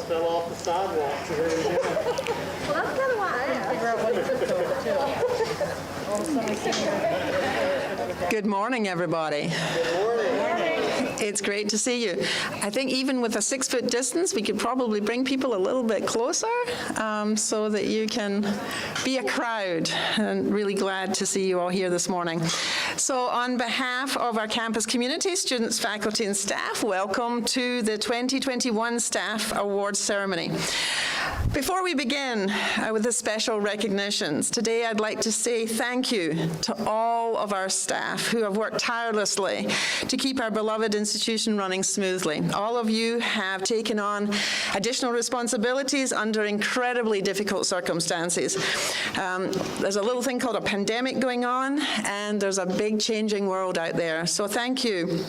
fell off the sidewalk. Well, that's kind of why I asked. Good morning, everybody. Good morning. It's great to see you. I think even with a 6-foot distance, we could probably bring people a little bit closer so that you can be a crowd. And really glad to see you all here this morning. So on behalf of our campus community, students, faculty, and staff, welcome to the 2021 Staff Awards Ceremony. Before we begin with the special recognitions, today I'd like to say thank you to all of our staff who have worked tirelessly to keep our beloved institution running smoothly. All of you have taken on additional responsibilities under incredibly difficult circumstances. There's a little thing called a pandemic going on, and there's a big changing world out there. So thank you.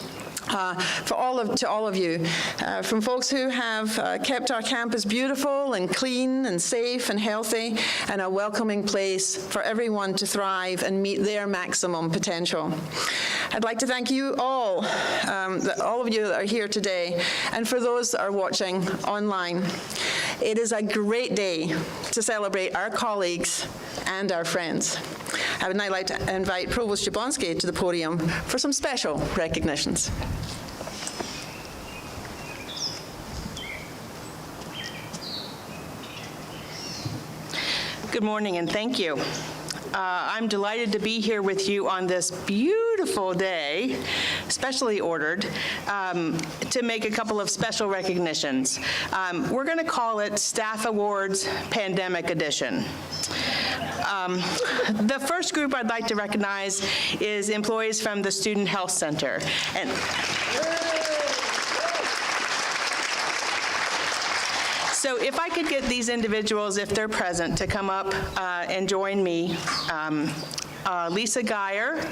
To all of you, from folks who have kept our campus beautiful and clean and safe and healthy and a welcoming place for everyone to thrive and meet their maximum potential. I'd like to thank you all, all of you that are here today, and for those that are watching online. It is a great day to celebrate our colleagues and our friends. I would now like to invite Provost Jablonski to the podium for some special recognitions. Good morning and thank you. I'm delighted to be here with you on this beautiful day, specially ordered, to make a couple of special recognitions. We're going to call it Staff Awards Pandemic Edition. The first group I'd like to recognize is employees from the Student Health Center. So if I could get these individuals, if they're present, to come up and join me. Lisa Geyer,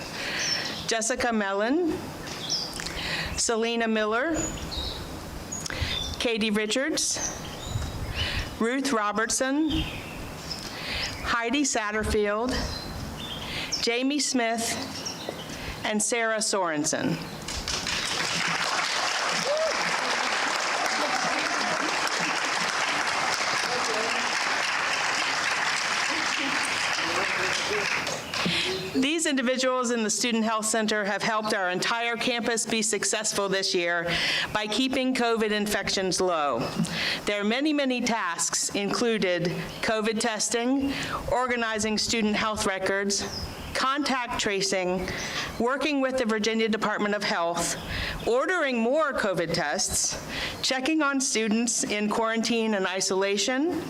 Jessica Mellon, Selena Miller, Katie Richards, Ruth Robertson, Heidi Satterfield, Jamie Smith, and Sarah Sorensen. These individuals in the Student Health Center have helped our entire campus be successful this year by keeping COVID infections low. Their many, many tasks included COVID testing, organizing student health records, contact tracing, working with the Virginia Department of Health, ordering more COVID tests, checking on students in quarantine and isolation,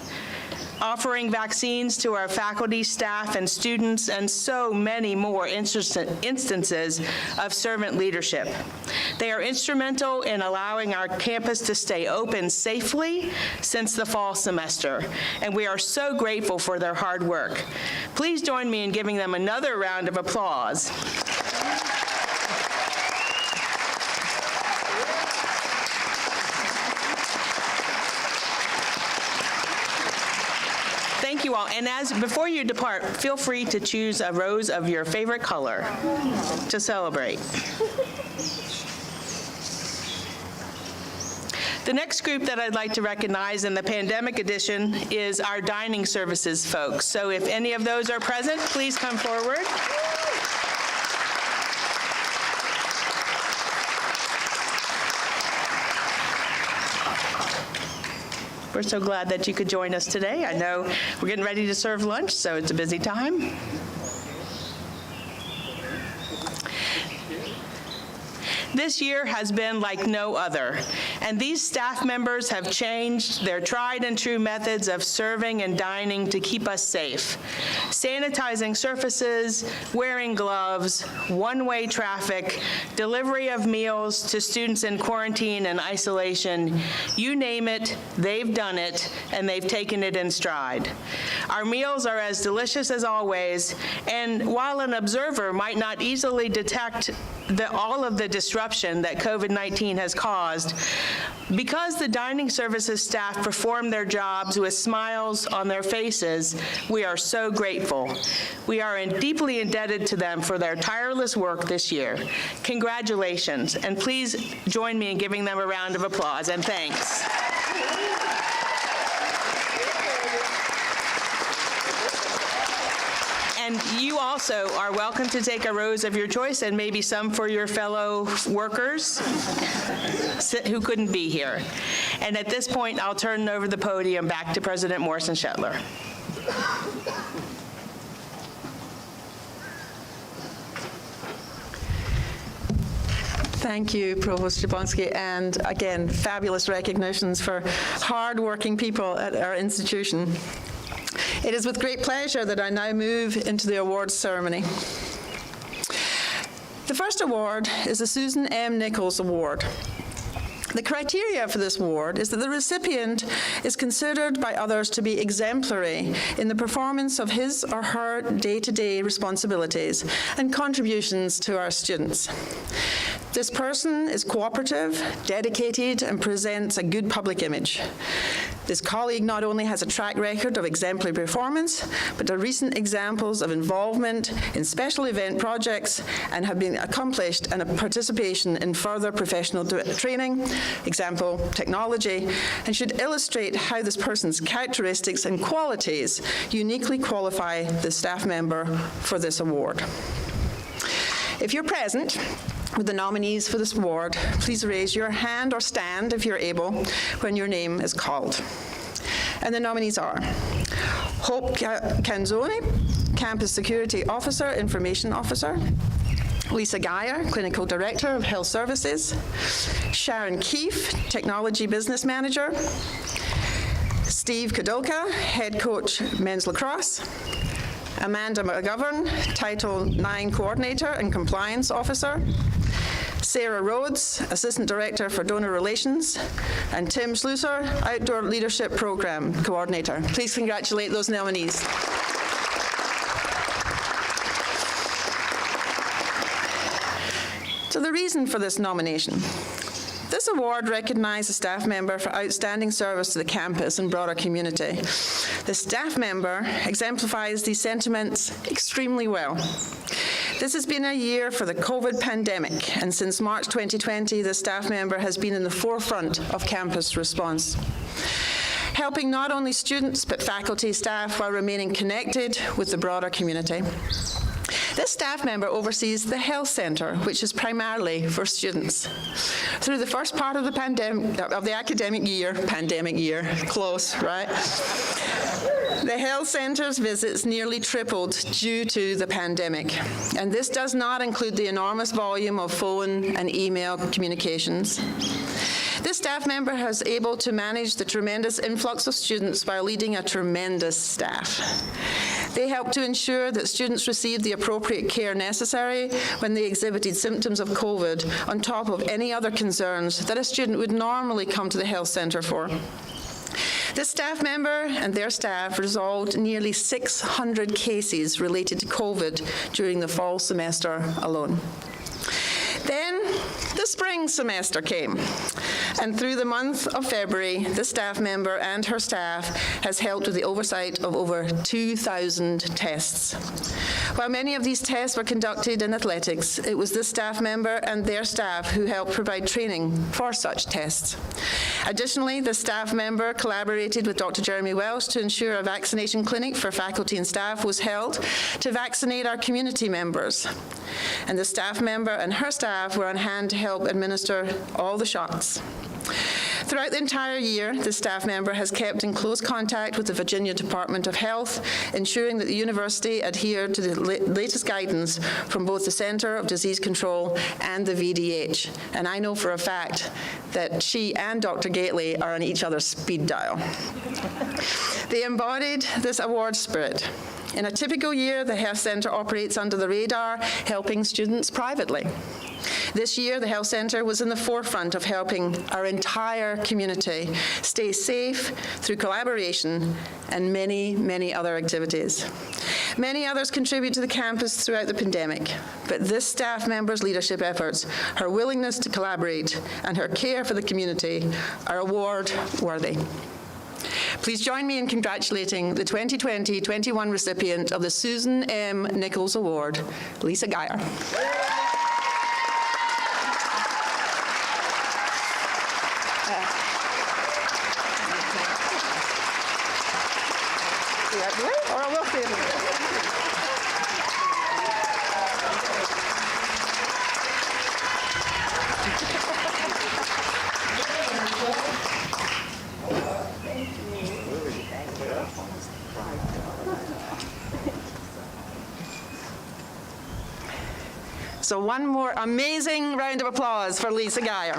offering vaccines to our faculty, staff, and students, and so many more instances of servant leadership. They are instrumental in allowing our campus to stay open safely since the fall semester, and we are so grateful for their hard work. Please join me in giving them another round of applause. Thank you all, and before you depart, feel free to choose a rose of your favorite color to celebrate. The next group that I'd like to recognize in the pandemic edition is our dining services folks. So if any of those are present, please come forward. We're so glad that you could join us today. I know we're getting ready to serve lunch, so it's a busy time. This year has been like no other, and these staff members have changed their tried and true methods of serving and dining to keep us safe. Sanitizing surfaces, wearing gloves, one-way traffic, delivery of meals to students in quarantine and isolation, you name it, they've done it, and they've taken it in stride. Our meals are as delicious as always, and while an observer might not easily detect all of the disruption that COVID-19 has caused, because the dining services staff perform their jobs with smiles on their faces, we are so grateful. We are deeply indebted to them for their tireless work this year. Congratulations, and please join me in giving them a round of applause, and thanks. also are welcome to take a rose of your choice and maybe some for your fellow workers who couldn't be here. And at this point, I'll turn over the podium back to President Morrison Shetler. Thank you, Provost Jablonski, and again, fabulous recognitions for hard-working people at our institution. It is with great pleasure that I now move into the awards ceremony. The first award is the Susan M. Nichols Award. The criteria for this award is that the recipient is considered by others to be exemplary in the performance of his or her day-to-day responsibilities and contributions to our students. This person is cooperative, dedicated, and presents a good public image. This colleague not only has a track record of exemplary performance, but are recent examples of involvement in special event projects and have been accomplished in a participation in further professional training, example, technology, and should illustrate how this person's characteristics and qualities uniquely qualify the staff member for this award. If you're present with the nominees for this award, please raise your hand or stand if you're able when your name is called. And the nominees are Hope Canzoni, Campus Security Officer, Information Officer; Lisa Geyer, Clinical Director of Health Services; Sharon Keefe, Technology Business Manager; Steve Kadulka, Head Coach Men's Lacrosse; Amanda McGovern, Title IX Coordinator and Compliance Officer; Sarah Rhodes, Assistant Director for Donor Relations; and Tim Schlusser, Outdoor Leadership Program Coordinator. Please congratulate those nominees. So the reason for this nomination. This award recognizes a staff member for outstanding service to the campus and broader community. The staff member exemplifies these sentiments extremely well. This has been a year for the COVID pandemic, and since March 2020, the staff member has been in the forefront of campus response, helping not only students but faculty, staff, while remaining connected with the broader community. This staff member oversees the health centre, which is primarily for students. Through the first part of the academic year, close, right? The health centre's visits nearly tripled due to the pandemic, and this does not include the enormous volume of phone and email communications. This staff member has able to manage the tremendous influx of students while leading a tremendous staff. They help to ensure that students receive the appropriate care necessary when they exhibited symptoms of COVID, on top of any other concerns that a student would normally come to the health centre for. This staff member and their staff resolved nearly 600 cases related to COVID during the fall semester alone. Then the spring semester came, and through the month of February, the staff member and her staff has helped with the oversight of over 2,000 tests. While many of these tests were conducted in athletics, it was this staff member and their staff who helped provide training for such tests. Additionally, the staff member collaborated with Dr. Jeremy Welsh to ensure a vaccination clinic for faculty and staff was held to vaccinate our community members. And the staff member and her staff were on hand to help administer all the shots. Throughout the entire year, the staff member has kept in close contact with the Virginia Department of Health, ensuring that the university adhered to the latest guidance from both the Centre of Disease Control and the VDH. And I know for a fact that she and Dr. Gately are on each other's speed dial. They embodied this award spirit. In a typical year, the Health Centre operates under the radar, helping students privately. This year, the Health Centre was in the forefront of helping our entire community stay safe through collaboration and many, many other activities. Many others contribute to the campus throughout the pandemic, but this staff member's leadership efforts, her willingness to collaborate, and her care for the community are award-worthy. Please join me in congratulating the 2020-21 recipient of the Susan M. Nichols Award, Lisa Geyer. So one more amazing round of applause for Lisa Geyer.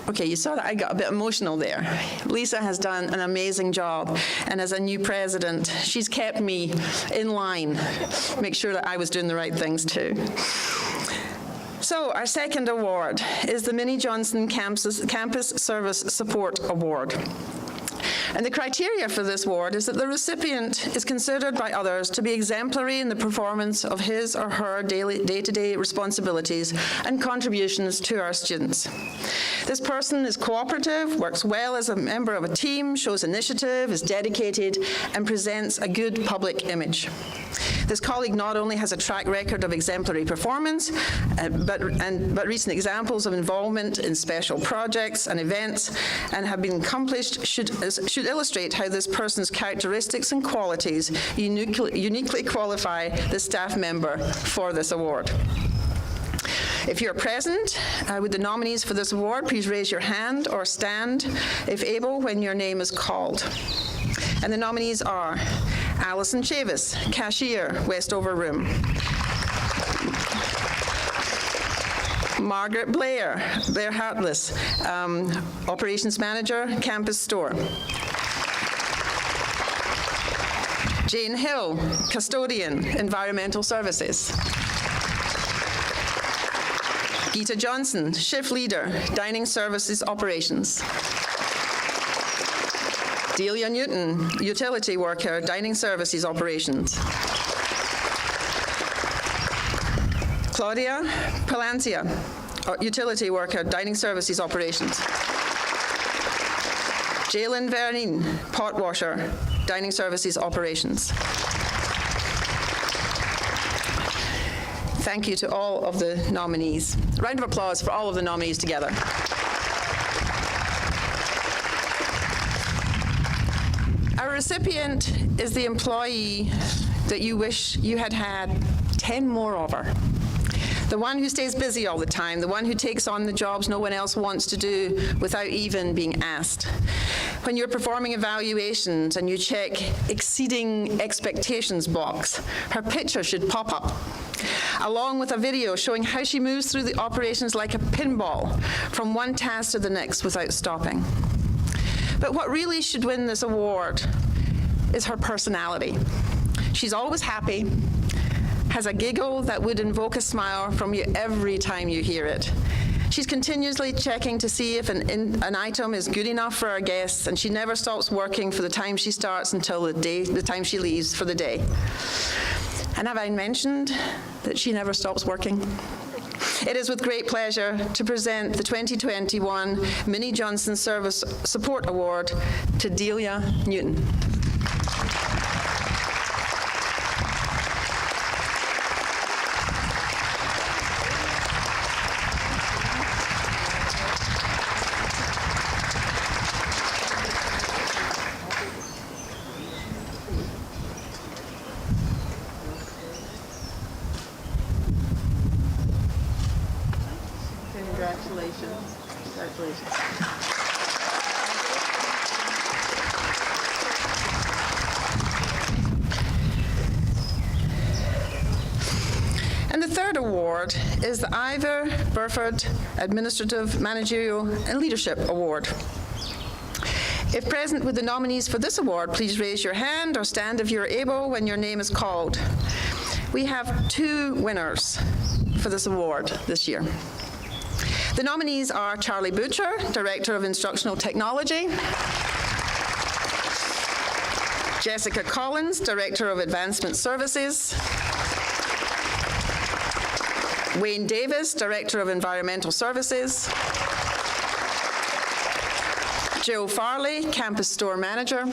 Okay, you saw that I got a bit emotional there. Lisa has done an amazing job, and as a new president, she's kept me in line, make sure that I was doing the right things too. So our second award is the Minnie Johnson Campus Service Support Award. And the criteria for this award is that the recipient is considered by others to be exemplary in the performance of his or her day-to-day responsibilities and contributions to our students. This person is cooperative, works well as a member of a team, shows initiative, is dedicated, and presents a good public image. This colleague not only has a track record of exemplary performance, but recent examples of involvement in special projects and events and have been accomplished should illustrate how this person's characteristics and qualities uniquely qualify the staff member for this award. If you're present with the nominees for this award, please raise your hand or stand, if able, when your name is called. And the nominees are Alison Chavis, cashier, Westover Room. Margaret Blair Hartless, operations manager, campus store. Jane Hill, custodian, environmental services. Geeta Johnson, shift leader, dining services operations. Delia Newton, utility worker, dining services operations. Claudia Palancia, utility worker, dining services operations. Jalen Vernin, pot washer, dining services operations. Thank you to all of the nominees. A round of applause for all of the nominees together. Our recipient is the employee that you wish you had had 10 more of her. The one who stays busy all the time, the one who takes on the jobs no one else wants to do without even being asked. When you're performing evaluations and you check exceeding expectations box, her picture should pop up, along with a video showing how she moves through the operations like a pinball from one task to the next without stopping. But what really should win this award is her personality. She's always happy, has a giggle that would invoke a smile from you every time you hear it. She's continuously checking to see if an item is good enough for our guests, and she never stops working for the time she starts until the time she leaves for the day. And have I mentioned that she never stops working? It is with great pleasure to present the 2021 Minnie Johnson Service Support Award to Delia Newton. Congratulations. Congratulations. And the third award is the Ivor Burford Administrative, Managerial, and Leadership Award. If present with the nominees for this award, please raise your hand or stand if you're able when your name is called. We have 2 winners for this award this year. The nominees are Charlie Butcher, Director of Instructional Technology, Jessica Collins, Director of Advancement Services, Wayne Davis, Director of Environmental Services, Joe Farley, Campus Store Manager,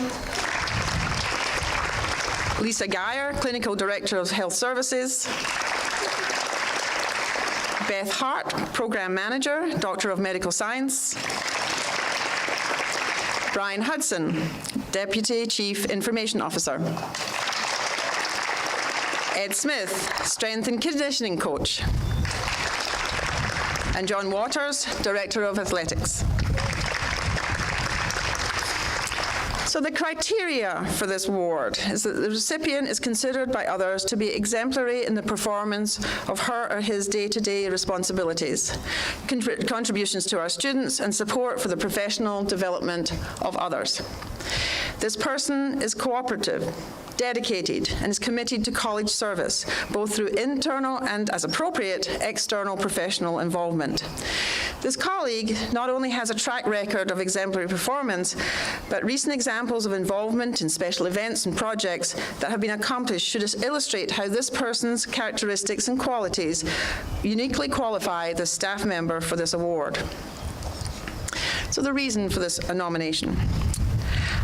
Lisa Geyer, Clinical Director of Health Services, Beth Hart, Program Manager, Doctor of Medical Science, Brian Hudson, Deputy Chief Information Officer, Ed Smith, Strength and Conditioning Coach, and John Waters, Director of Athletics. So the criteria for this award is that the recipient is considered by others to be exemplary in the performance of her or his day-to-day responsibilities, contributions to our students, and support for the professional development of others. This person is cooperative, dedicated, and is committed to college service, both through internal and, as appropriate, external professional involvement. This colleague not only has a track record of exemplary performance, but recent examples of involvement in special events and projects that have been accomplished should illustrate how this person's characteristics and qualities uniquely qualify the staff member for this award. So the reason for this nomination.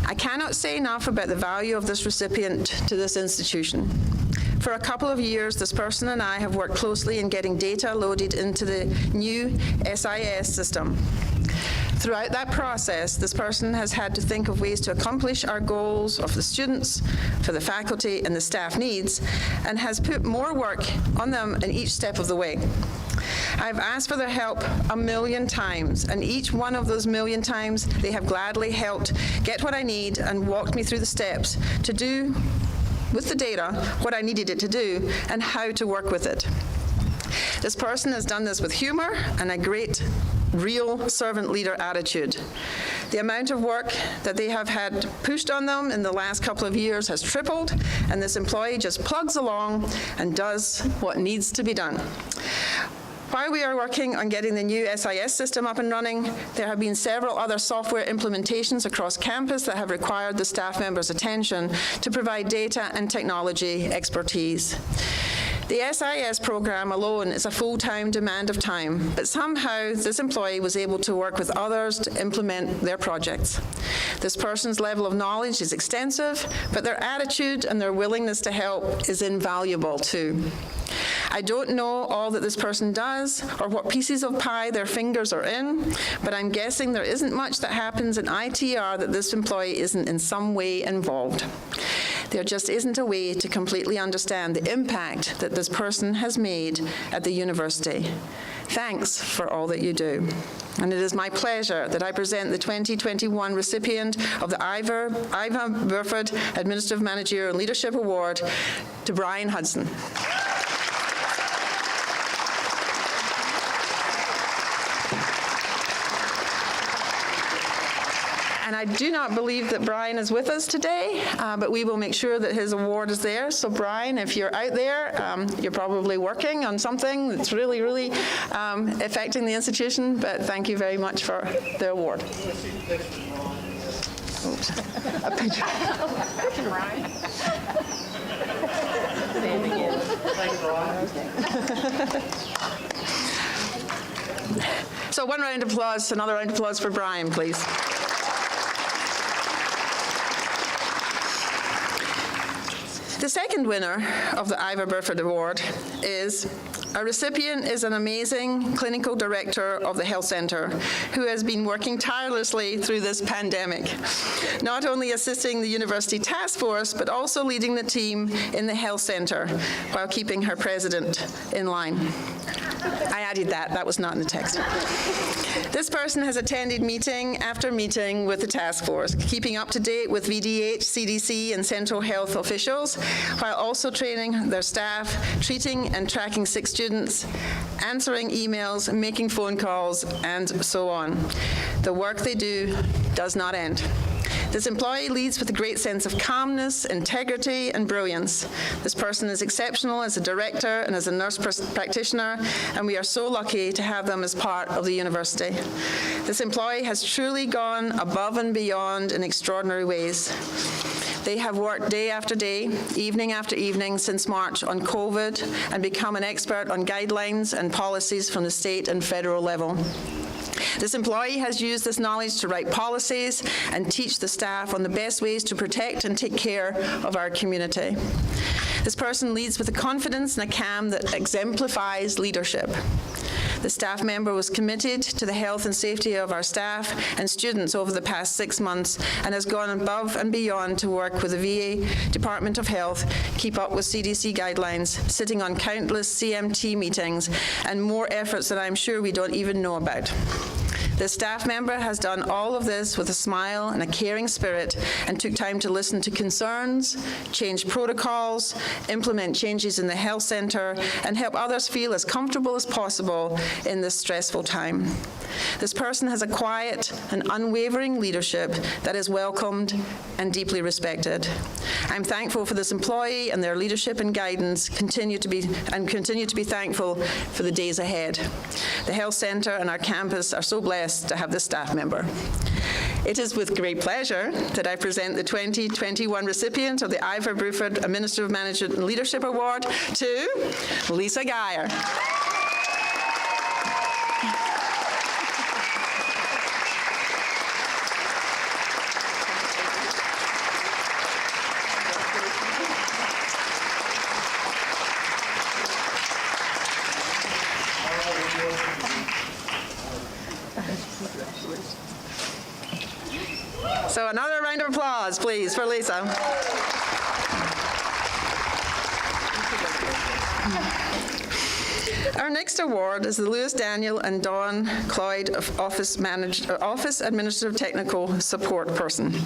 I cannot say enough about the value of this recipient to this institution. For a couple of years, this person and I have worked closely in getting data loaded into the new SIS system. Throughout that process, this person has had to think of ways to accomplish our goals of the students, for the faculty and the staff needs, and has put more work on them in each step of the way. I've asked for their help 1,000,000 times, and each one of those 1,000,000 times, they have gladly helped get what I need and walked me through the steps to do with the data what I needed it to do and how to work with it. This person has done this with humor and a great real servant leader attitude. The amount of work that they have had pushed on them in the last couple of years has tripled, and this employee just plugs along and does what needs to be done. While we are working on getting the new SIS system up and running, there have been several other software implementations across campus that have required the staff members' attention to provide data and technology expertise. The SIS program alone is a full-time demand of time, but somehow this employee was able to work with others to implement their projects. This person's level of knowledge is extensive, but their attitude and their willingness to help is invaluable too. I don't know all that this person does or what pieces of pie their fingers are in, but I'm guessing there isn't much that happens in ITR that this employee isn't in some way involved. There just isn't a way to completely understand the impact that this person has made at the university. Thanks for all that you do. And it is my pleasure that I present the 2021 recipient of the Ivor Burford Administrative Managerial Leadership Award to Brian Hudson. And I do not believe that Brian is with us today, but we will make sure that his award is there. So Brian, if you're out there, you're probably working on something that's really, really affecting the institution, but thank you very much for the award. Oops. A picture. Picture, Brian. So one round of applause, another round of applause for Brian, please. The second winner of the Ivor Burford Award is a recipient is an amazing clinical director of the health center who has been working tirelessly through this pandemic, not only assisting the university task force, but also leading the team in the health center while keeping her president in line. I added that. That was not in the text. This person has attended meeting after meeting with the task force, keeping up to date with VDH, CDC, and central health officials, while also training their staff, treating and tracking sick students, answering emails, making phone calls, and so on. The work they do does not end. This employee leads with a great sense of calmness, integrity, and brilliance. This person is exceptional as a director and as a nurse practitioner, and we are so lucky to have them as part of the university. This employee has truly gone above and beyond in extraordinary ways. They have worked day after day, evening after evening since March on COVID and become an expert on guidelines and policies from the state and federal level. This employee has used this knowledge to write policies and teach the staff on the best ways to protect and take care of our community. This person leads with a confidence and a calm that exemplifies leadership. The staff member was committed to the health and safety of our staff and students over the past 6 months and has gone above and beyond to work with the VA Department of Health, keep up with CDC guidelines, sitting on countless CMT meetings, and more efforts that I'm sure we don't even know about. This staff member has done all of this with a smile and a caring spirit and took time to listen to concerns, change protocols, implement changes in the health centre, and help others feel as comfortable as possible in this stressful time. This person has a quiet and unwavering leadership that is welcomed and deeply respected. I'm thankful for this employee and their leadership and guidance, continue to be thankful for the days ahead. The health centre and our campus are so blessed to have this staff member. It is with great pleasure that I present the 2021 recipient of the Ivor Burford Administrative Management and Leadership Award to Lisa Geyer. So another round of applause, please, for Lisa. Our next award is the Lewis Daniel and Dawn Cloyd of Office Administrative Technical Support Person.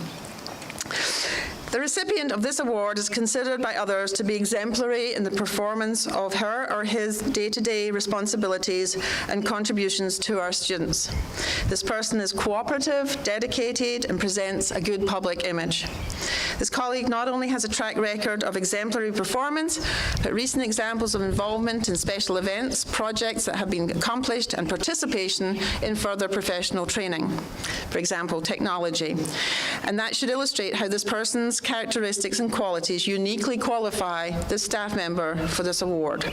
The recipient of this award is considered by others to be exemplary in the performance of her or his day-to-day responsibilities and contributions to our students. This person is cooperative, dedicated, and presents a good public image. This colleague not only has a track record of exemplary performance, but recent examples of involvement in special events, projects that have been accomplished, and participation in further professional training, for example, technology. And that should illustrate how this person's characteristics and qualities uniquely qualify this staff member for this award.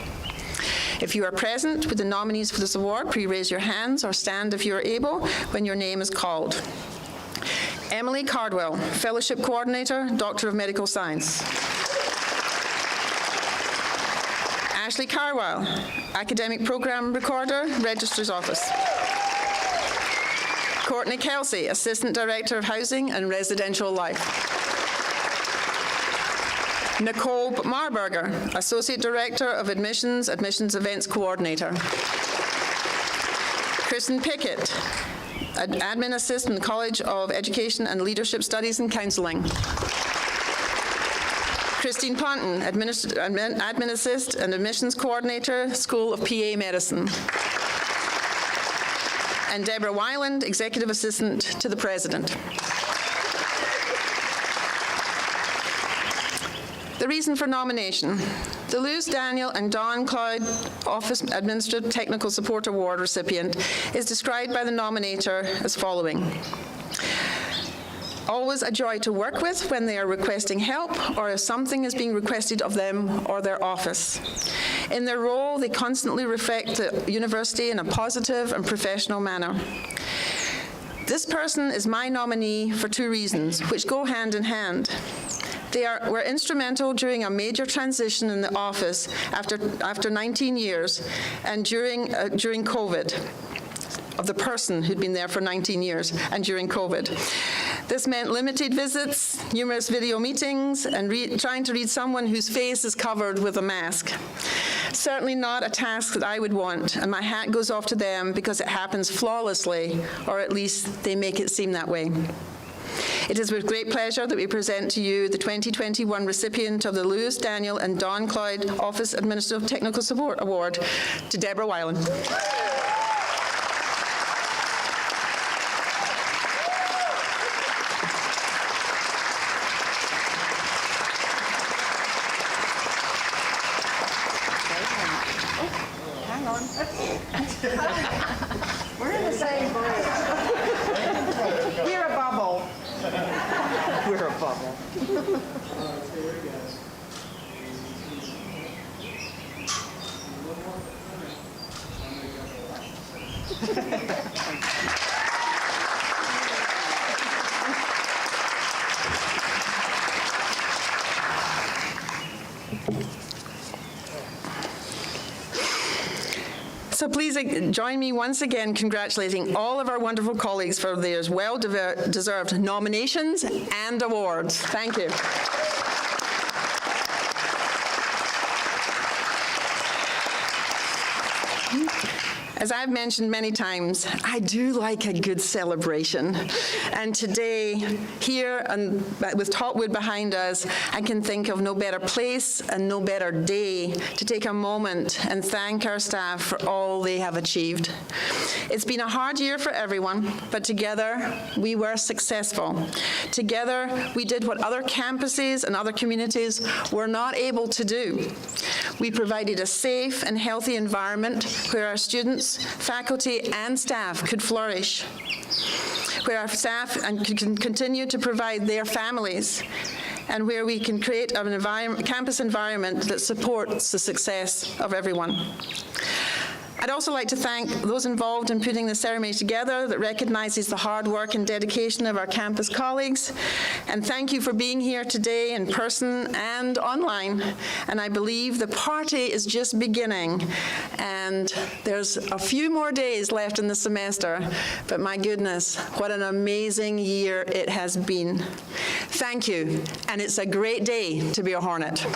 If you are present with the nominees for this award, please raise your hands or stand if you are able when your name is called. Emily Cardwell, Fellowship Coordinator, Doctor of Medical Science. Ashley Carwell, Academic Program Recorder, Registrar's Office. Courtney Kelsey, Assistant Director of Housing and Residential Life. Nicole Marburger, Associate Director of Admissions Events Coordinator. Kristen Pickett, Admin Assistant, College of Education and Leadership Studies and Counselling. Christine Ponton, Admin Assist and Admissions Coordinator, School of PA Medicine. And Deborah Weiland, Executive Assistant to the President. The reason for nomination. The Lewis Daniel and Dawn Cloyd Office Administrative Technical Support Award recipient is described by the nominator as following. Always a joy to work with when they are requesting help or if something is being requested of them or their office. In their role, they constantly reflect the university in a positive and professional manner. This person is my nominee for two reasons, which go hand in hand. They were instrumental during a major transition in the office after 19 years and during COVID, of the person who'd been there for 19 years and during COVID. This meant limited visits, numerous video meetings, and trying to read someone whose face is covered with a mask. Certainly not a task that I would want, and my hat goes off to them because it happens flawlessly, or at least they make it seem that way. It is with great pleasure that we present to you the 2021 recipient of the Lewis Daniel and Dawn Cloyd Office Administrative Technical Support Award to Deborah Weiland. Hang on. We're in the same group. We're a bubble. We're a bubble. So please join me once again congratulating all of our wonderful colleagues for their well-deserved nominations and awards. Thank you. As I've mentioned many times, I do like a good celebration. And today, here and with Totwood behind us, I can think of no better place and no better day to take a moment and thank our staff for all they have achieved. It's been a hard year for everyone, but together we were successful. Together we did what other campuses and other communities were not able to do. We provided a safe and healthy environment where our students, faculty, and staff could flourish, where our staff can continue to provide their families, and where we can create an campus environment that supports the success of everyone. I'd also like to thank those involved in putting the ceremony together that recognizes the hard work and dedication of our campus colleagues. And thank you for being here today in person and online. And I believe the party is just beginning. And there's a few more days left in the semester. But my goodness, what an amazing year it has been. Thank you. And it's a great day to be a Hornet.